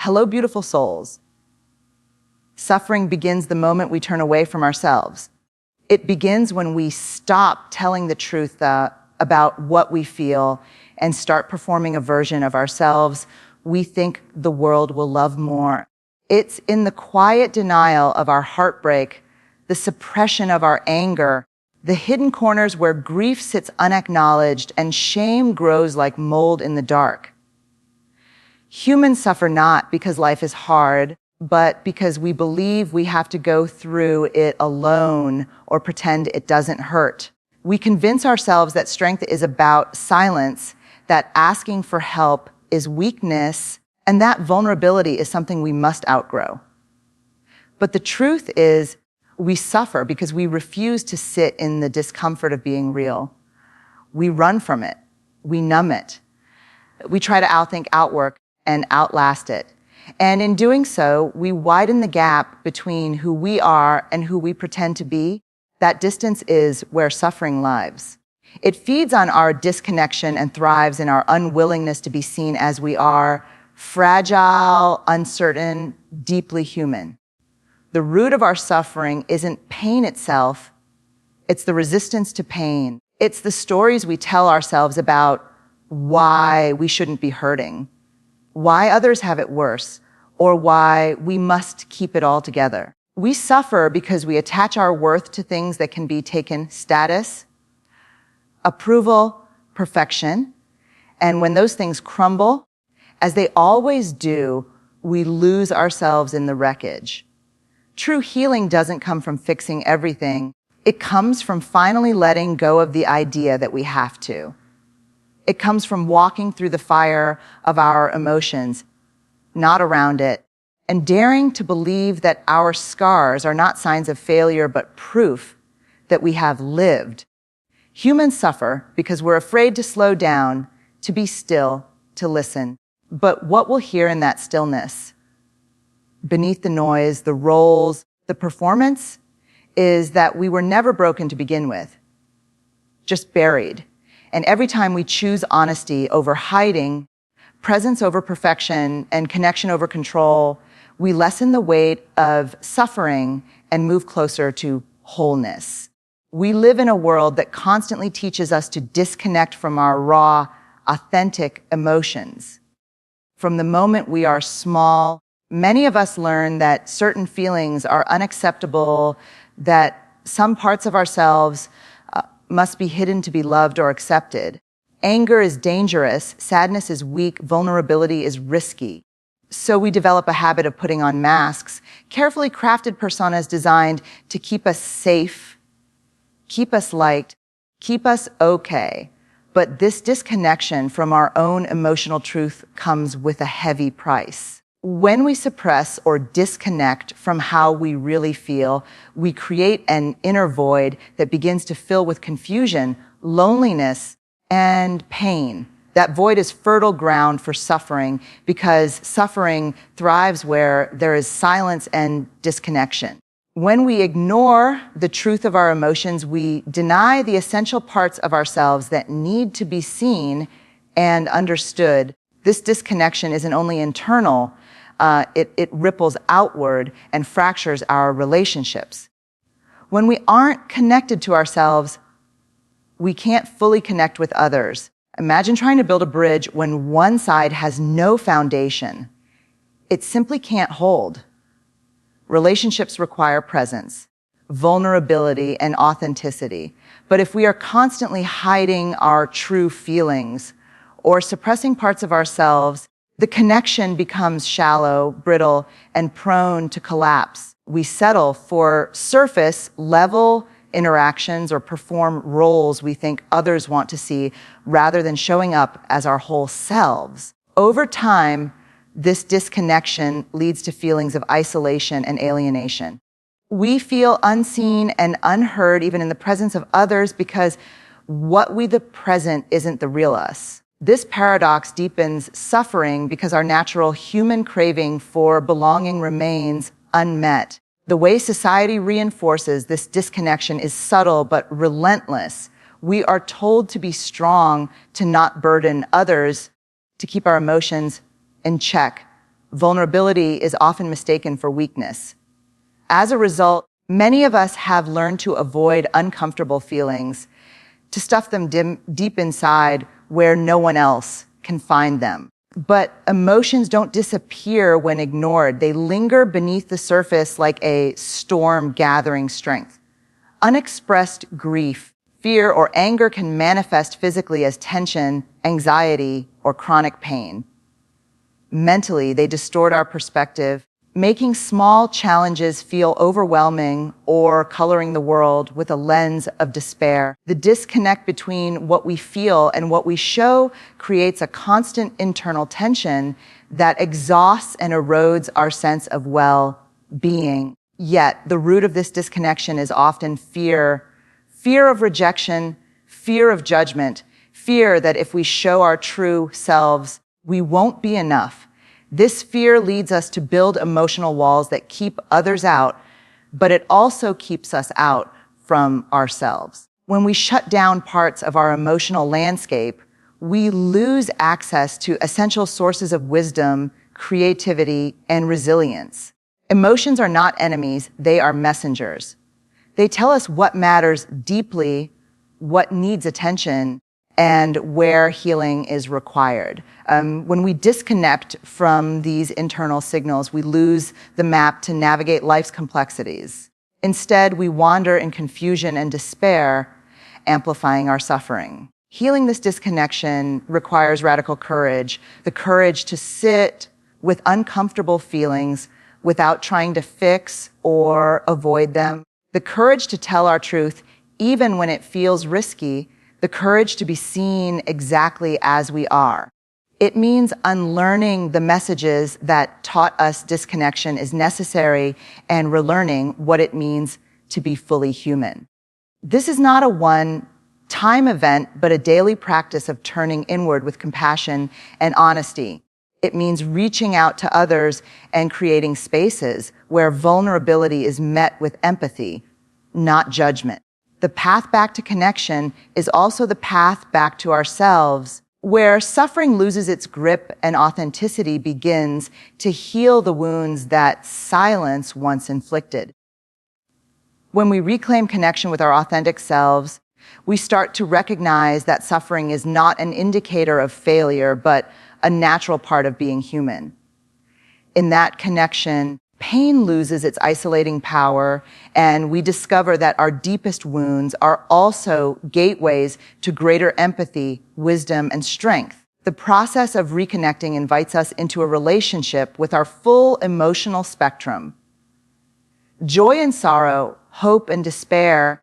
Hello, beautiful souls. Suffering begins the moment we turn away from ourselves. It begins when we stop telling the truth about what we feel and start performing a version of ourselves we think the world will love more. It's in the quiet denial of our heartbreak, the suppression of our anger, the hidden corners where grief sits unacknowledged and shame grows like mold in the dark. Humans suffer not because life is hard, but because we believe we have to go through it alone or pretend it doesn't hurt. We convince ourselves that strength is about silence, that asking for help is weakness, and that vulnerability is something we must outgrow. But the truth is, we suffer because we refuse to sit in the discomfort of being real. We run from it. We numb it. We try to outthink, outwork, and outlast it. And in doing so, we widen the gap between who we are and who we pretend to be. That distance is where suffering lives. It feeds on our disconnection and thrives in our unwillingness to be seen as we are, fragile, uncertain, deeply human. The root of our suffering isn't pain itself, it's the resistance to pain. It's the stories we tell ourselves about why we shouldn't be hurting, why others have it worse, or why we must keep it all together. We suffer because we attach our worth to things that can be taken status, approval, perfection, and when those things crumble, as they always do, we lose ourselves in the wreckage. True healing doesn't come from fixing everything. It comes from finally letting go of the idea that we have to. It comes from walking through the fire of our emotions, not around it, and daring to believe that our scars are not signs of failure, but proof that we have lived. Humans suffer because we're afraid to slow down, to be still, to listen. But what we'll hear in that stillness, beneath the noise, the roles, the performance, is that we were never broken to begin with, just buried. And every time we choose honesty over hiding, presence over perfection, and connection over control, we lessen the weight of suffering and move closer to wholeness. We live in a world that constantly teaches us to disconnect from our raw, authentic emotions. From the moment we are small, many of us learn that certain feelings are unacceptable, that some parts of ourselves must be hidden to be loved or accepted. Anger is dangerous, sadness is weak, vulnerability is risky. So we develop a habit of putting on masks, carefully crafted personas designed to keep us safe, keep us liked, keep us okay. But this disconnection from our own emotional truth comes with a heavy price. When we suppress or disconnect from how we really feel, we create an inner void that begins to fill with confusion, loneliness, and pain. That void is fertile ground for suffering because suffering thrives where there is silence and disconnection. When we ignore the truth of our emotions, we deny the essential parts of ourselves that need to be seen and understood. This disconnection isn't only internal, it ripples outward and fractures our relationships. When we aren't connected to ourselves, we can't fully connect with others. Imagine trying to build a bridge when one side has no foundation. It simply can't hold. Relationships require presence, vulnerability, and authenticity. But if we are constantly hiding our true feelings or suppressing parts of ourselves, the connection becomes shallow, brittle, and prone to collapse. We settle for surface level interactions or perform roles we think others want to see rather than showing up as our whole selves. Over time, this disconnection leads to feelings of isolation and alienation. We feel unseen and unheard even in the presence of others because what we present isn't the real us. This paradox deepens suffering because our natural human craving for belonging remains unmet. The way society reinforces this disconnection is subtle but relentless. We are told to be strong, to not burden others, to keep our emotions in check, vulnerability is often mistaken for weakness. As a result, many of us have learned to avoid uncomfortable feelings, to stuff them deep inside where no one else can find them. But emotions don't disappear when ignored. They linger beneath the surface like a storm gathering strength. Unexpressed grief, fear, or anger can manifest physically as tension, anxiety, or chronic pain. Mentally, they distort our perspective, making small challenges feel overwhelming or coloring the world with a lens of despair. The disconnect between what we feel and what we show creates a constant internal tension that exhausts and erodes our sense of well-being. Yet, the root of this disconnection is often fear. Fear of rejection, fear of judgment, fear that if we show our true selves, we won't be enough. This fear leads us to build emotional walls that keep others out, but it also keeps us out from ourselves. When we shut down parts of our emotional landscape, we lose access to essential sources of wisdom, creativity, and resilience. Emotions are not enemies, they are messengers. They tell us what matters deeply, what needs attention, and where healing is required. When we disconnect from these internal signals, we lose the map to navigate life's complexities. Instead, we wander in confusion and despair, amplifying our suffering. Healing this disconnection requires radical courage, the courage to sit with uncomfortable feelings without trying to fix or avoid them, the courage to tell our truth even when it feels risky, the courage to be seen exactly as we are. It means unlearning the messages that taught us disconnection is necessary and relearning what it means to be fully human. This is not a one-time event, but a daily practice of turning inward with compassion and honesty. It means reaching out to others and creating spaces where vulnerability is met with empathy, not judgment. The path back to connection is also the path back to ourselves, where suffering loses its grip and authenticity begins to heal the wounds that silence once inflicted. When we reclaim connection with our authentic selves, we start to recognize that suffering is not an indicator of failure, but a natural part of being human. In that connection, pain loses its isolating power, and we discover that our deepest wounds are also gateways to greater empathy, wisdom, and strength. The process of reconnecting invites us into a relationship with our full emotional spectrum. Joy and sorrow, hope and despair,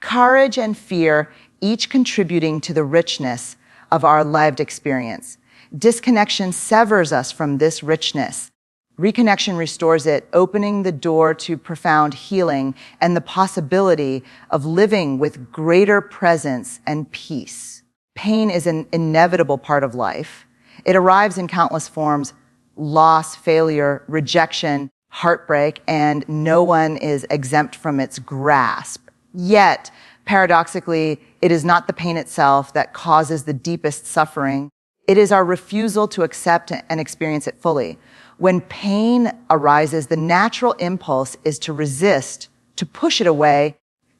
courage and fear, each contributing to the richness of our lived experience. Disconnection severs us from this richness. Reconnection restores it, opening the door to profound healing and the possibility of living with greater presence and peace. Pain is an inevitable part of life. It arrives in countless forms: loss, failure, rejection, heartbreak, and no one is exempt from its grasp. Yet, paradoxically, it is not the pain itself that causes the deepest suffering. It is our refusal to accept and experience it fully. When pain arises, the natural impulse is to resist, to push it away,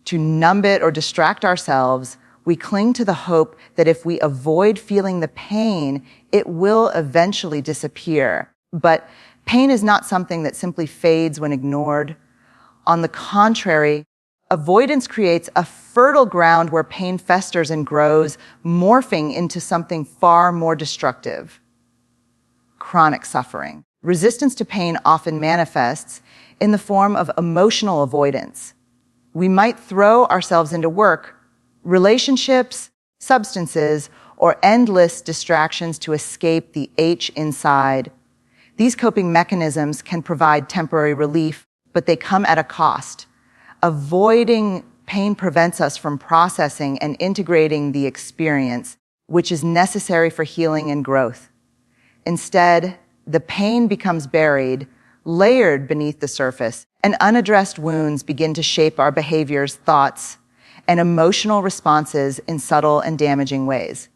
to numb it or distract ourselves. We cling to the hope that if we avoid feeling the pain, it will eventually disappear. But pain is not something that simply fades when ignored. On the contrary, avoidance creates a fertile ground where pain festers and grows, morphing into something far more destructive: chronic suffering. Resistance to pain often manifests in the form of emotional avoidance. We might throw ourselves into work, relationships, substances, or endless distractions to escape the ache inside. These coping mechanisms can provide temporary relief, but they come at a cost. Avoiding pain prevents us from processing and integrating the experience, which is necessary for healing and growth. Instead, the pain becomes buried, layered beneath the surface, and unaddressed wounds begin to shape our behaviors, thoughts, and emotional responses in subtle and damaging ways.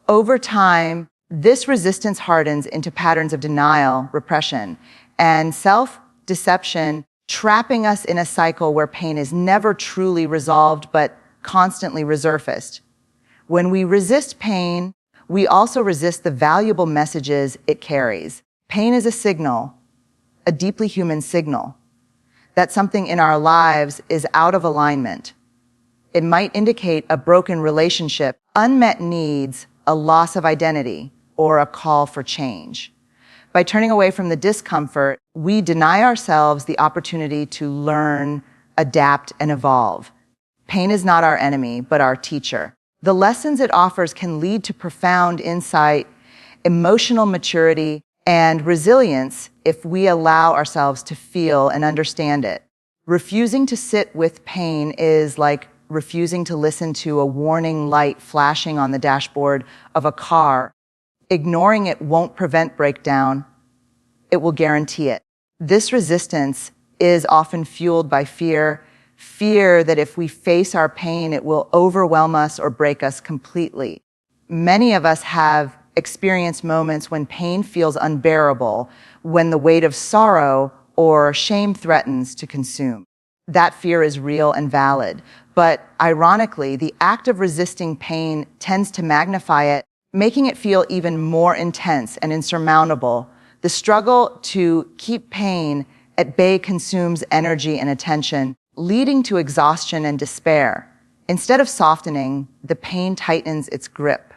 Over time, This resistance hardens into patterns of denial, repression, and self-deception, trapping us in a cycle where pain is never truly resolved but constantly resurfaced. When we resist pain, we also resist the valuable messages it carries. Pain is a signal, a deeply human signal, that something in our lives is out of alignment. It might indicate a broken relationship, unmet needs, a loss of identity, or a call for change. By turning away from the discomfort, we deny ourselves the opportunity to learn, adapt, and evolve. Pain is not our enemy, but our teacher. The lessons it offers can lead to profound insight, emotional maturity, and resilience if we allow ourselves to feel and understand it. Refusing to sit with pain is like refusing to listen to a warning light flashing on the dashboard of a car. Ignoring it won't prevent breakdown, it will guarantee it. This resistance is often fueled by fear that if we face our pain, it will overwhelm us or break us completely. Many of us have experienced moments when pain feels unbearable, when the weight of sorrow or shame threatens to consume. That fear is real and valid, but ironically, the act of resisting pain tends to magnify it, making it feel even more intense and insurmountable. The struggle to keep pain at bay consumes energy and attention, leading to exhaustion and despair. Instead of softening, the pain tightens its grip.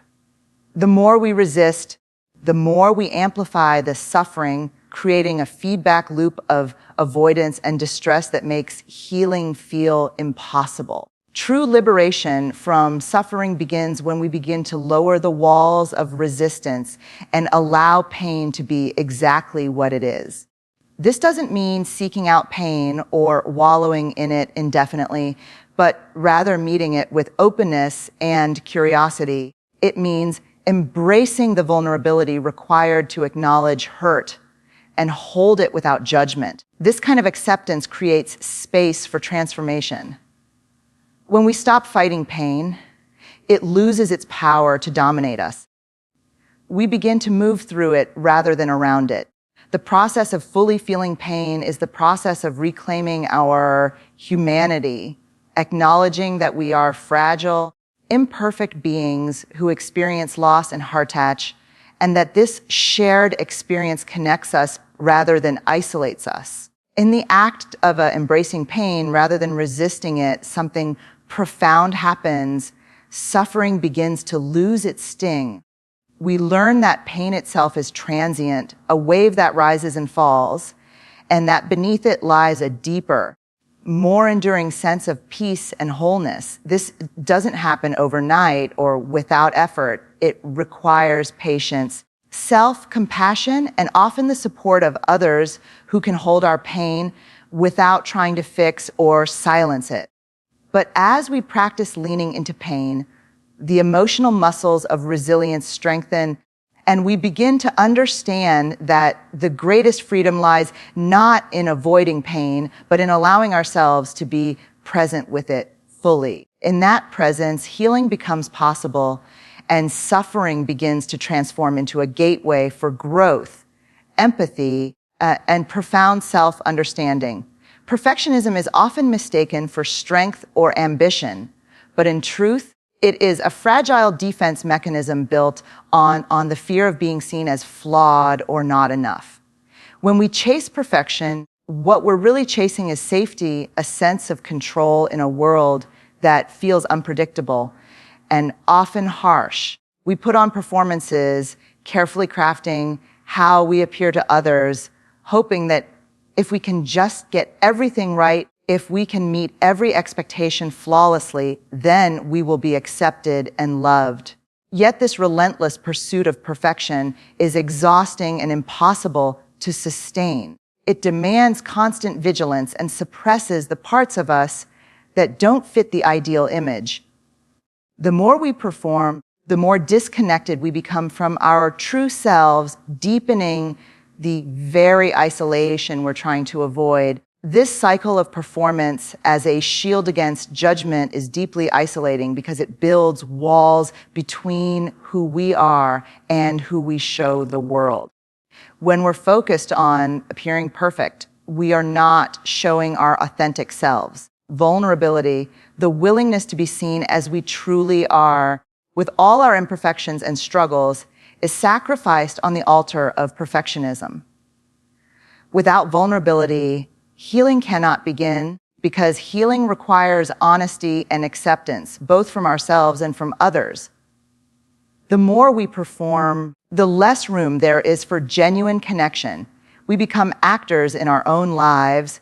The more we resist, the more we amplify the suffering, creating a feedback loop of avoidance and distress that makes healing feel impossible. True liberation from suffering begins when we begin to lower the walls of resistance and allow pain to be exactly what it is. This doesn't mean seeking out pain or wallowing in it indefinitely, but rather meeting it with openness and curiosity. It means embracing the vulnerability required to acknowledge hurt and hold it without judgment. This kind of acceptance creates space for transformation. When we stop fighting pain, it loses its power to dominate us. We begin to move through it rather than around it. The process of fully feeling pain is the process of reclaiming our humanity, acknowledging that we are fragile, imperfect beings who experience loss and heartache, and that this shared experience connects us rather than isolates us. In the act of embracing pain rather than resisting it, something profound happens. Suffering begins to lose its sting. We learn that pain itself is transient, a wave that rises and falls, and that beneath it lies a deeper, more enduring sense of peace and wholeness. This doesn't happen overnight or without effort. It requires patience, self-compassion, and often the support of others who can hold our pain without trying to fix or silence it. But as we practice leaning into pain, the emotional muscles of resilience strengthen, and we begin to understand that the greatest freedom lies not in avoiding pain, but in allowing ourselves to be present with it fully. In that presence, healing becomes possible, and suffering begins to transform into a gateway for growth, empathy, and profound self-understanding. Perfectionism is often mistaken for strength or ambition, but in truth, it is a fragile defense mechanism built on the fear of being seen as flawed or not enough. When we chase perfection, what we're really chasing is safety, a sense of control in a world that feels unpredictable and often harsh. We put on performances, carefully crafting how we appear to others, hoping that if we can just get everything right, if we can meet every expectation flawlessly, then we will be accepted and loved. Yet this relentless pursuit of perfection is exhausting and impossible to sustain. It demands constant vigilance and suppresses the parts of us that don't fit the ideal image. The more we perform, the more disconnected we become from our true selves, deepening the very isolation we're trying to avoid. This cycle of performance as a shield against judgment is deeply isolating because it builds walls between who we are and who we show the world. When we're focused on appearing perfect, we are not showing our authentic selves. Vulnerability, the willingness to be seen as we truly are, with all our imperfections and struggles, is sacrificed on the altar of perfectionism. Without vulnerability, healing cannot begin because healing requires honesty and acceptance, both from ourselves and from others. The more we perform, the less room there is for genuine connection. We become actors in our own lives,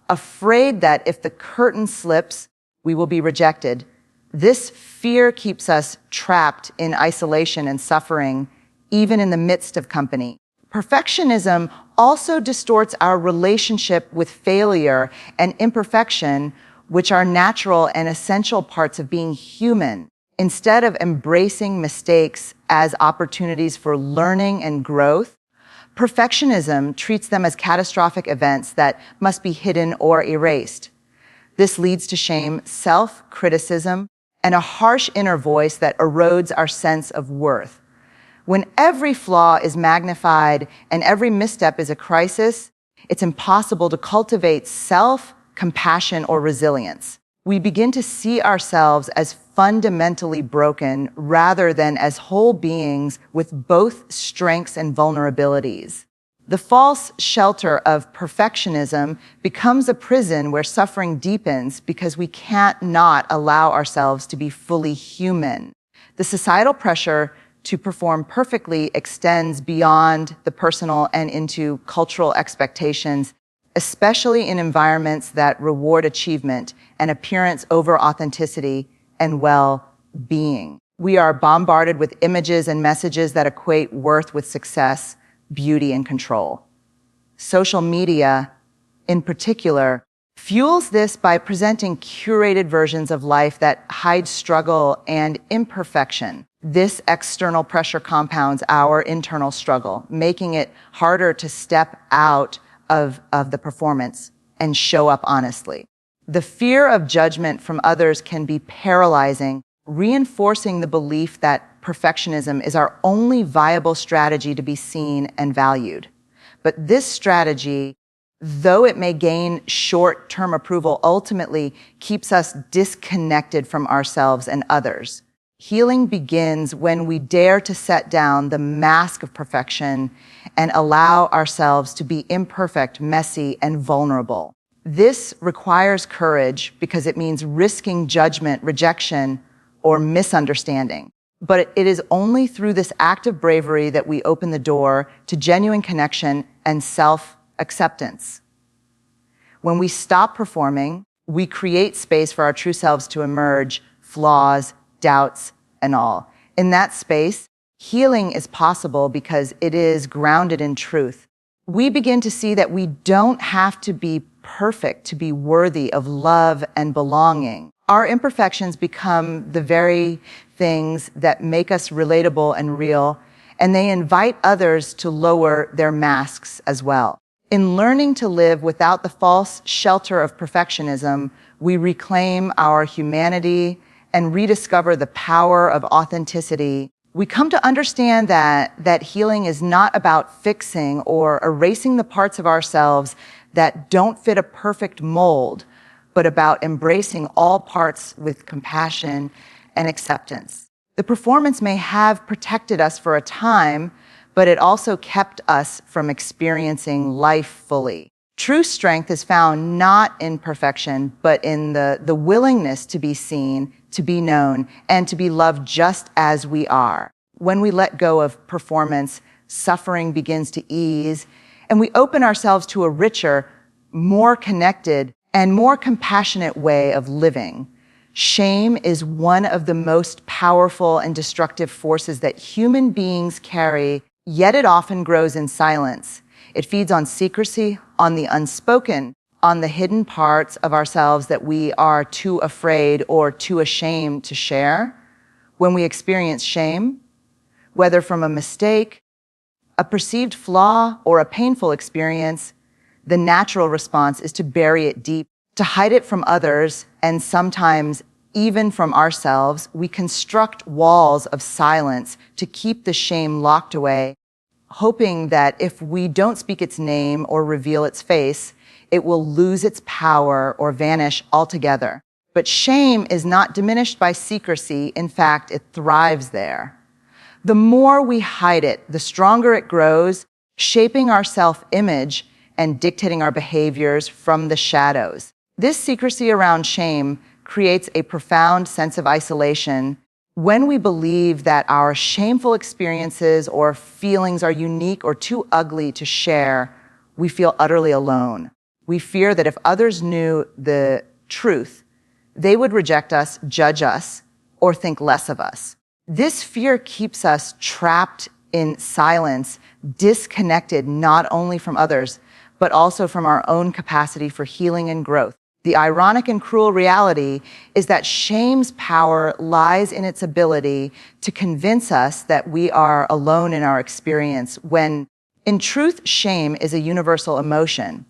afraid that if the curtain slips, we will be rejected. This fear keeps us trapped in isolation and suffering, even in the midst of company. Perfectionism also distorts our relationship with failure and imperfection, which are natural and essential parts of being human. Instead of embracing mistakes as opportunities for learning and growth, perfectionism treats them as catastrophic events that must be hidden or erased. This leads to shame, self-criticism, and a harsh inner voice that erodes our sense of worth. When every flaw is magnified and every misstep is a crisis, it's impossible to cultivate self-compassion or resilience. We begin to see ourselves as fundamentally broken rather than as whole beings with both strengths and vulnerabilities. The false shelter of perfectionism becomes a prison where suffering deepens because we can't not allow ourselves to be fully human. The societal pressure to perform perfectly extends beyond the personal and into cultural expectations, especially in environments that reward achievement and appearance over authenticity and well-being. We are bombarded with images and messages that equate worth with success, beauty, and control. Social media, in particular, fuels this by presenting curated versions of life that hide struggle and imperfection. This external pressure compounds our internal struggle, making it harder to step out of the performance and show up honestly. The fear of judgment from others can be paralyzing, reinforcing the belief that perfectionism is our only viable strategy to be seen and valued. But this strategy, though it may gain short-term approval, ultimately keeps us disconnected from ourselves and others. Healing begins when we dare to set down the mask of perfection and allow ourselves to be imperfect, messy, and vulnerable. This requires courage because it means risking judgment, rejection, or misunderstanding. But it is only through this act of bravery that we open the door to genuine connection and self-acceptance. When we stop performing, we create space for our true selves to emerge, flaws, doubts, and all. In that space, healing is possible because it is grounded in truth. We begin to see that we don't have to be perfect to be worthy of love and belonging. Our imperfections become the very things that make us relatable and real, and they invite others to lower their masks as well. In learning to live without the false shelter of perfectionism, we reclaim our humanity and rediscover the power of authenticity. We come to understand that healing is not about fixing or erasing the parts of ourselves that don't fit a perfect mold, but about embracing all parts with compassion and acceptance. The performance may have protected us for a time, but it also kept us from experiencing life fully. True strength is found not in perfection, but in the willingness to be seen, to be known, and to be loved just as we are. When we let go of performance, suffering begins to ease, and we open ourselves to a richer, more connected, and more compassionate way of living. Shame is one of the most powerful and destructive forces that human beings carry, yet it often grows in silence. It feeds on secrecy, on the unspoken, on the hidden parts of ourselves that we are too afraid or too ashamed to share. When we experience shame, whether from a mistake, a perceived flaw, or a painful experience, the natural response is to bury it deep, to hide it from others, and sometimes even from ourselves. We construct walls of silence to keep the shame locked away, hoping that if we don't speak its name or reveal its face, it will lose its power or vanish altogether. But shame is not diminished by secrecy. In fact, it thrives there. The more we hide it, the stronger it grows, shaping our self-image and dictating our behaviors from the shadows. This secrecy around shame creates a profound sense of isolation. When we believe that our shameful experiences or feelings are unique or too ugly to share, we feel utterly alone. We fear that if others knew the truth, they would reject us, judge us, or think less of us. This fear keeps us trapped in silence, disconnected not only from others, but also from our own capacity for healing and growth. The ironic and cruel reality is that shame's power lies in its ability to convince us that we are alone in our experience, when, in truth, shame is a universal emotion.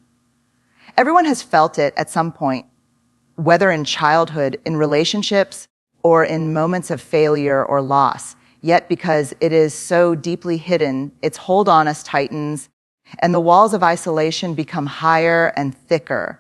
Everyone has felt it at some point, whether in childhood, in relationships, or in moments of failure or loss. Yet because it is so deeply hidden, its hold on us tightens, and the walls of isolation become higher and thicker.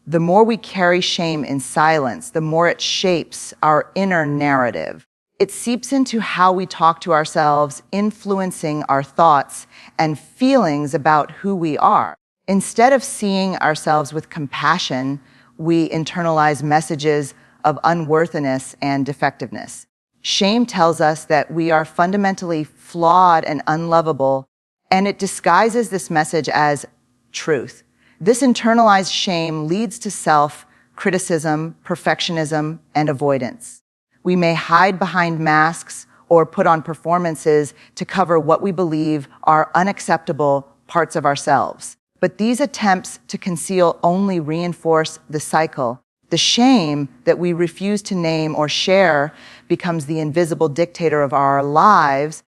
The more we carry shame in silence, the more it shapes our inner narrative. It seeps into how we talk to ourselves, influencing our thoughts and feelings about who we are. Instead of seeing ourselves with compassion, we internalize messages of unworthiness and defectiveness. Shame tells us that we are fundamentally flawed and unlovable, and it disguises this message as truth. This internalized shame leads to self-criticism, perfectionism, and avoidance. We may hide behind masks or put on performances to cover what we believe are unacceptable parts of ourselves. But these attempts to conceal only reinforce the cycle. The shame that we refuse to name or share becomes the invisible dictator of our lives,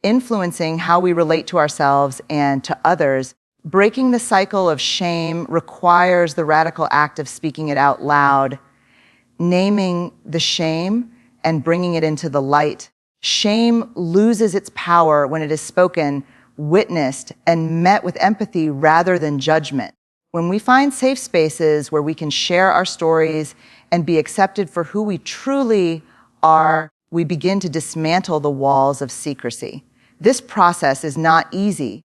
influencing how we relate to ourselves and to others. Breaking the cycle of shame requires the radical act of speaking it out loud, naming the shame and bringing it into the light. Shame loses its power when it is spoken, witnessed, and met with empathy rather than judgment. When we find safe spaces where we can share our stories and be accepted for who we truly are, we begin to dismantle the walls of secrecy. This process is not easy.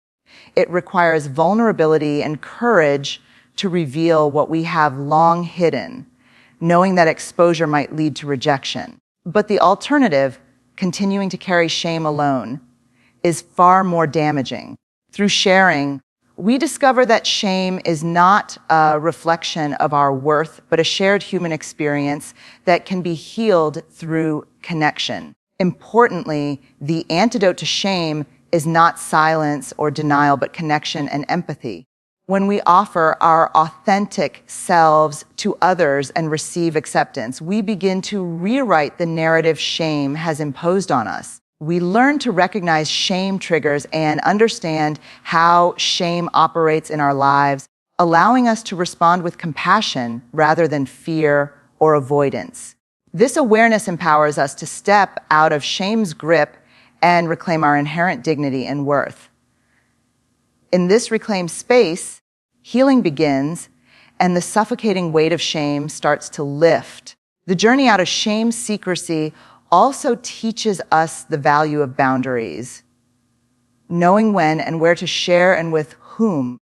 It requires vulnerability and courage to reveal what we have long hidden, knowing that exposure might lead to rejection. But the alternative, continuing to carry shame alone, is far more damaging. Through sharing, we discover that shame is not a reflection of our worth, but a shared human experience that can be healed through connection. Importantly, the antidote to shame is not silence or denial, but connection and empathy. When we offer our authentic selves to others and receive acceptance, we begin to rewrite the narrative shame has imposed on us. We learn to recognize shame triggers and understand how shame operates in our lives, allowing us to respond with compassion rather than fear or avoidance. This awareness empowers us to step out of shame's grip and reclaim our inherent dignity and worth. In this reclaimed space, healing begins, and the suffocating weight of shame starts to lift. The journey out of shame's secrecy also teaches us the value of boundaries, knowing when and where to share and with whom.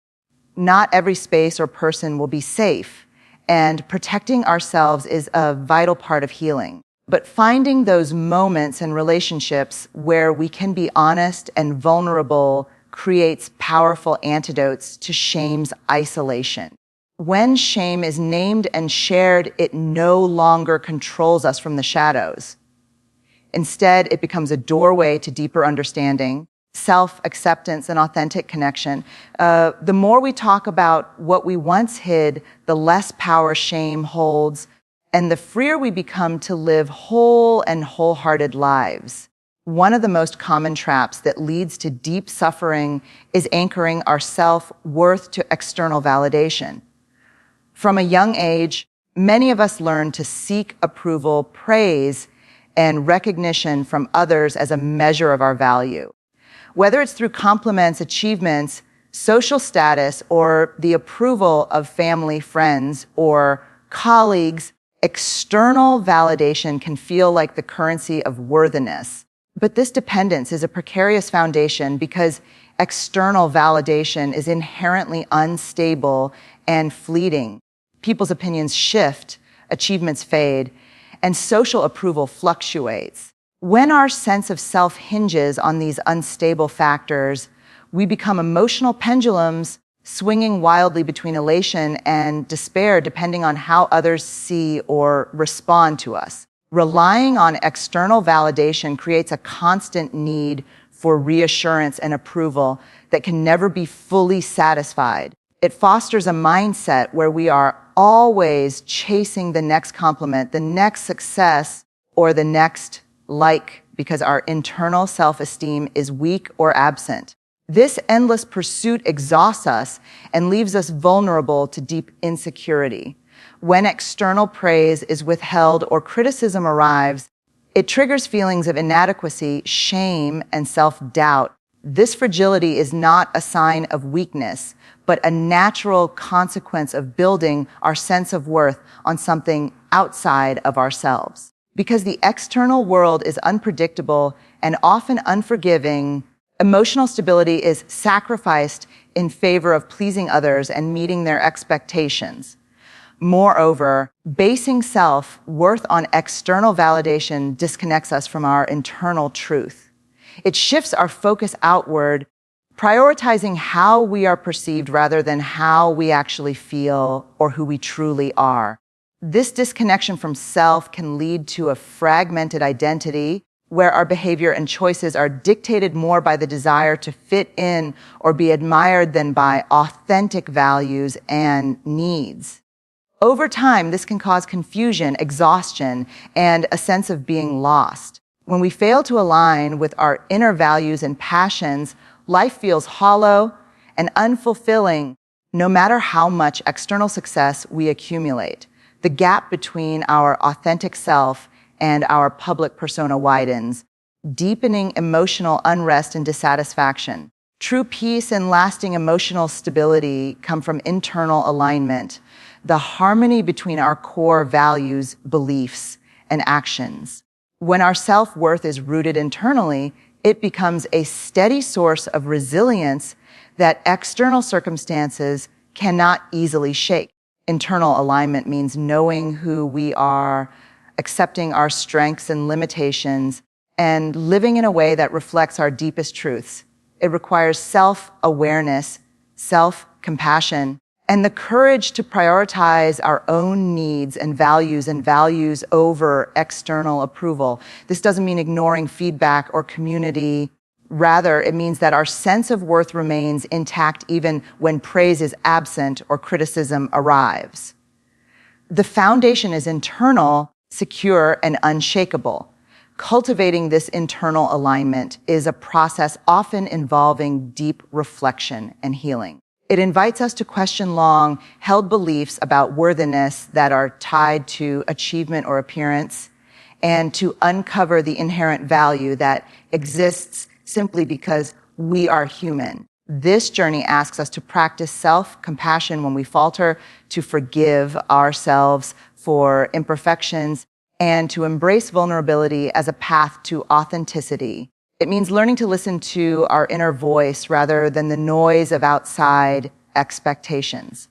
Not every space or person will be safe, and protecting ourselves is a vital part of healing. But finding those moments and relationships where we can be honest and vulnerable creates powerful antidotes to shame's isolation. When shame is named and shared, it no longer controls us from the shadows. Instead, it becomes a doorway to deeper understanding, self-acceptance, and authentic connection. The more we talk about what we once hid, the less power shame holds, and the freer we become to live whole and wholehearted lives. One of the most common traps that leads to deep suffering is anchoring our self-worth to external validation. From a young age, many of us learn to seek approval, praise, and recognition from others as a measure of our value. Whether it's through compliments, achievements, social status, or the approval of family, friends, or colleagues, external validation can feel like the currency of worthiness. But this dependence is a precarious foundation because external validation is inherently unstable and fleeting. People's opinions shift, achievements fade, and social approval fluctuates. When our sense of self hinges on these unstable factors, we become emotional pendulums swinging wildly between elation and despair depending on how others see or respond to us. Relying on external validation creates a constant need for reassurance and approval that can never be fully satisfied. It fosters a mindset where we are always chasing the next compliment, the next success, or the next like, because our internal self-esteem is weak or absent. This endless pursuit exhausts us and leaves us vulnerable to deep insecurity. When external praise is withheld or criticism arrives, it triggers feelings of inadequacy, shame, and self-doubt. This fragility is not a sign of weakness, but a natural consequence of building our sense of worth on something outside of ourselves. Because the external world is unpredictable and often unforgiving, emotional stability is sacrificed in favor of pleasing others and meeting their expectations. Moreover, basing self-worth on external validation disconnects us from our internal truth. It shifts our focus outward, prioritizing how we are perceived rather than how we actually feel or who we truly are. This disconnection from self can lead to a fragmented identity where our behavior and choices are dictated more by the desire to fit in or be admired than by authentic values and needs. Over time, this can cause confusion, exhaustion, and a sense of being lost. When we fail to align with our inner values and passions, life feels hollow and unfulfilling, no matter how much external success we accumulate. The gap between our authentic self and our public persona widens, deepening emotional unrest and dissatisfaction. True peace and lasting emotional stability come from internal alignment, the harmony between our core values, beliefs, and actions. When our self-worth is rooted internally, it becomes a steady source of resilience that external circumstances cannot easily shake. Internal alignment means knowing who we are, accepting our strengths and limitations, and living in a way that reflects our deepest truths. It requires self-awareness, self-compassion, and the courage to prioritize our own needs and values over external approval. This doesn't mean ignoring feedback or community. Rather, it means that our sense of worth remains intact even when praise is absent or criticism arrives. The foundation is internal, secure, and unshakable. Cultivating this internal alignment is a process often involving deep reflection and healing. It invites us to question long-held beliefs about worthiness that are tied to achievement or appearance, and to uncover the inherent value that exists simply because we are human. This journey asks us to practice self-compassion when we falter, to forgive ourselves for imperfections, and to embrace vulnerability as a path to authenticity. It means learning to listen to our inner voice rather than the noise of outside expectations.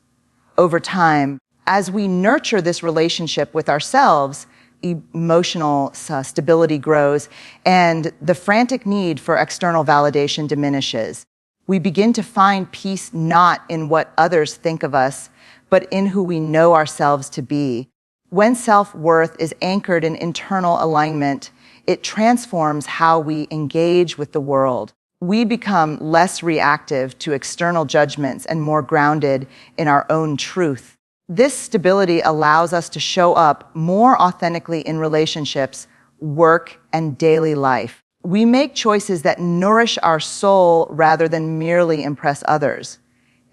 Over time, as we nurture this relationship with ourselves, emotional stability grows and the frantic need for external validation diminishes. We begin to find peace not in what others think of us, but in who we know ourselves to be. When self-worth is anchored in internal alignment, it transforms how we engage with the world. We become less reactive to external judgments and more grounded in our own truth. This stability allows us to show up more authentically in relationships, work, and daily life. We make choices that nourish our soul rather than merely impress others.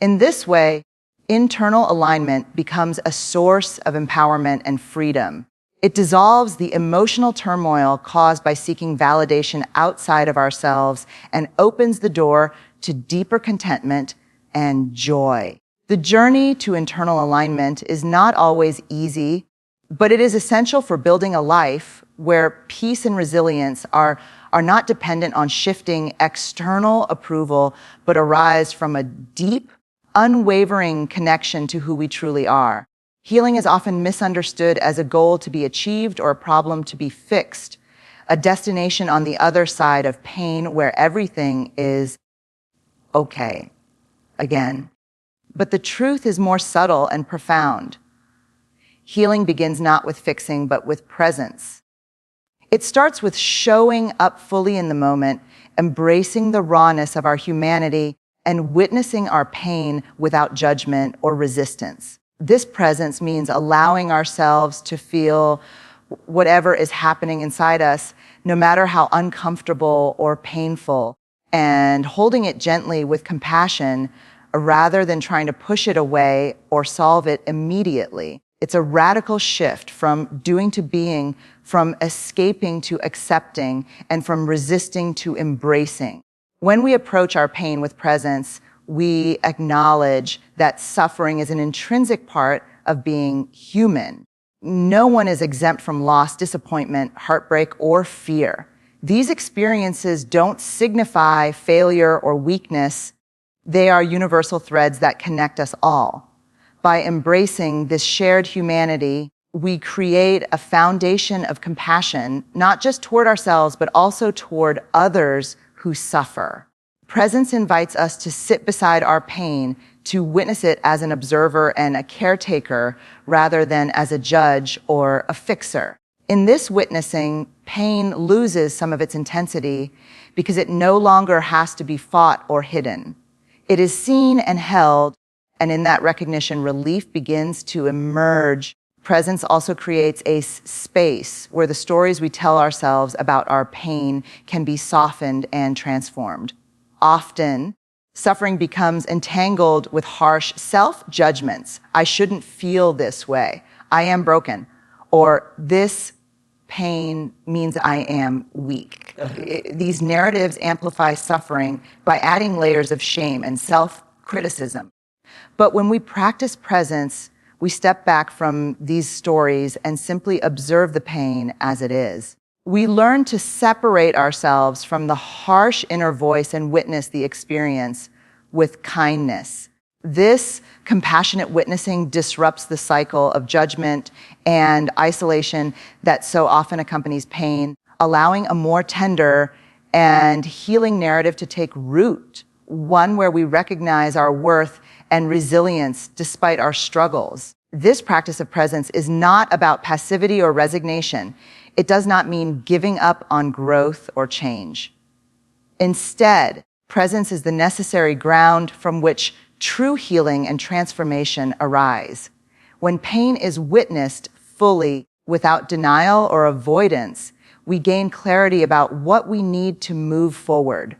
In this way, internal alignment becomes a source of empowerment and freedom. It dissolves the emotional turmoil caused by seeking validation outside of ourselves and opens the door to deeper contentment and joy. The journey to internal alignment is not always easy, but it is essential for building a life where peace and resilience are not dependent on shifting external approval, but arise from a deep, unwavering connection to who we truly are. Healing is often misunderstood as a goal to be achieved or a problem to be fixed, a destination on the other side of pain where everything is okay again. But the truth is more subtle and profound. Healing begins not with fixing, but with presence. It starts with showing up fully in the moment, embracing the rawness of our humanity, and witnessing our pain without judgment or resistance. This presence means allowing ourselves to feel whatever is happening inside us, no matter how uncomfortable or painful, and holding it gently with compassion rather than trying to push it away or solve it immediately. It's a radical shift from doing to being, from escaping to accepting, and from resisting to embracing. When we approach our pain with presence, we acknowledge that suffering is an intrinsic part of being human. No one is exempt from loss, disappointment, heartbreak, or fear. These experiences don't signify failure or weakness. They are universal threads that connect us all. By embracing this shared humanity, we create a foundation of compassion, not just toward ourselves, but also toward others who suffer. Presence invites us to sit beside our pain, to witness it as an observer and a caretaker, rather than as a judge or a fixer. In this witnessing, pain loses some of its intensity because it no longer has to be fought or hidden. It is seen and held, and in that recognition, relief begins to emerge. Presence also creates a space where the stories we tell ourselves about our pain can be softened and transformed. Often, suffering becomes entangled with harsh self-judgments. I shouldn't feel this way. I am broken. Or this pain means I am weak. These narratives amplify suffering by adding layers of shame and self-criticism. But when we practice presence, we step back from these stories and simply observe the pain as it is. We learn to separate ourselves from the harsh inner voice and witness the experience with kindness. This compassionate witnessing disrupts the cycle of judgment and isolation that so often accompanies pain, allowing a more tender and healing narrative to take root, one where we recognize our worth and resilience despite our struggles. This practice of presence is not about passivity or resignation. It does not mean giving up on growth or change. Instead, presence is the necessary ground from which true healing and transformation arise. When pain is witnessed fully, without denial or avoidance, we gain clarity about what we need to move forward.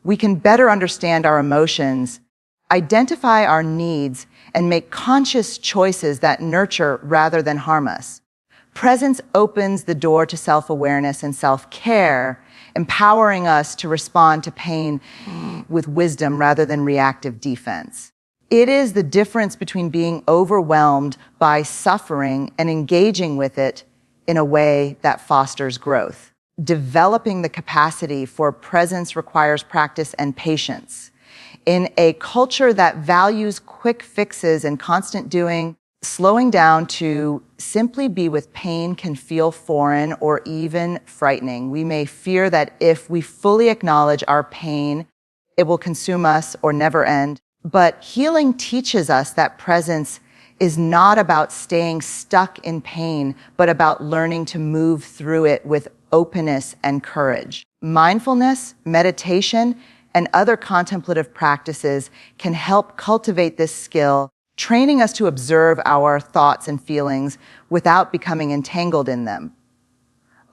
We can better understand our emotions, identify our needs, and make conscious choices that nurture rather than harm us. Presence opens the door to self-awareness and self-care, empowering us to respond to pain with wisdom rather than reactive defense. It is the difference between being overwhelmed by suffering and engaging with it in a way that fosters growth. Developing the capacity for presence requires practice and patience. In a culture that values quick fixes and constant doing, slowing down to simply be with pain can feel foreign or even frightening. We may fear that if we fully acknowledge our pain, it will consume us or never end. But healing teaches us that presence is not about staying stuck in pain, but about learning to move through it with openness and courage. Mindfulness, meditation, and other contemplative practices can help cultivate this skill, training us to observe our thoughts and feelings without becoming entangled in them.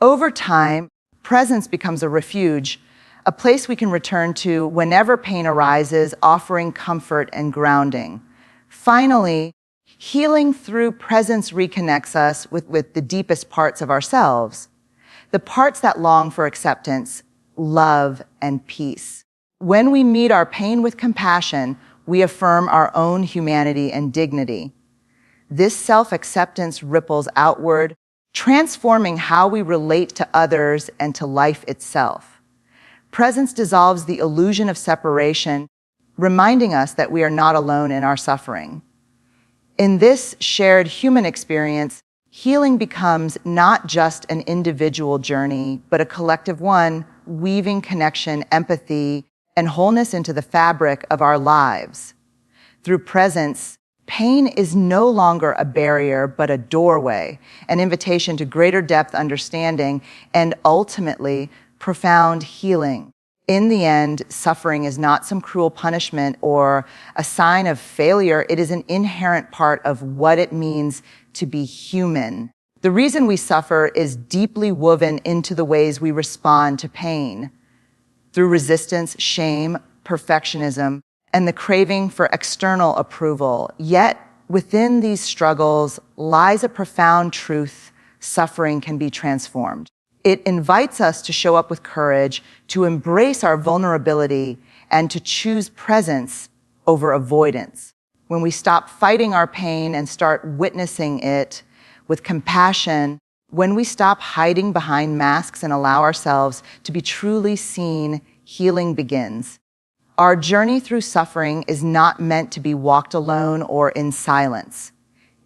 Over time, Presence becomes a refuge, a place we can return to whenever pain arises, offering comfort and grounding. Finally, healing through presence reconnects us with the deepest parts of ourselves, the parts that long for acceptance, love, and peace. When we meet our pain with compassion, we affirm our own humanity and dignity. This self-acceptance ripples outward, transforming how we relate to others and to life itself. Presence dissolves the illusion of separation, reminding us that we are not alone in our suffering. In this shared human experience, healing becomes not just an individual journey, but a collective one, weaving connection, empathy, and wholeness into the fabric of our lives. Through presence, pain is no longer a barrier, but a doorway, an invitation to greater depth understanding, and ultimately, profound healing. In the end, suffering is not some cruel punishment or a sign of failure. It is an inherent part of what it means to be human. The reason we suffer is deeply woven into the ways we respond to pain, through resistance, shame, perfectionism, and the craving for external approval. Yet, within these struggles lies a profound truth: suffering can be transformed. It invites us to show up with courage, to embrace our vulnerability, and to choose presence over avoidance. When we stop fighting our pain and start witnessing it with compassion, when we stop hiding behind masks and allow ourselves to be truly seen, healing begins. Our journey through suffering is not meant to be walked alone or in silence.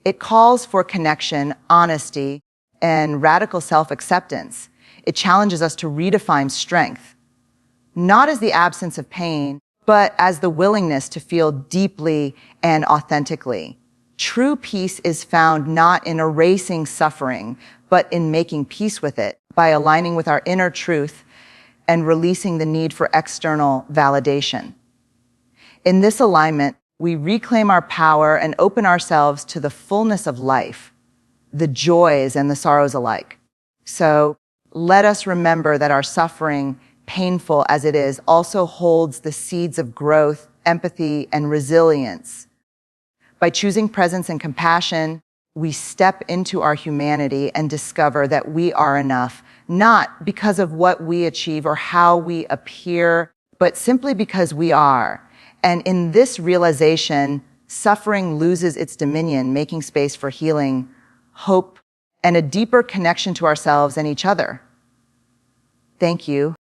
It calls for connection, honesty, and radical self-acceptance. It challenges us to redefine strength, not as the absence of pain, but as the willingness to feel deeply and authentically. True peace is found not in erasing suffering, but in making peace with it, by aligning with our inner truth and releasing the need for external validation. In this alignment, we reclaim our power and open ourselves to the fullness of life, the joys and the sorrows alike. So let us remember that our suffering, painful as it is, also holds the seeds of growth, empathy, and resilience. By choosing presence and compassion, we step into our humanity and discover that we are enough, not because of what we achieve or how we appear, but simply because we are. And in this realization, suffering loses its dominion, making space for healing, hope, and a deeper connection to ourselves and each other. Thank you.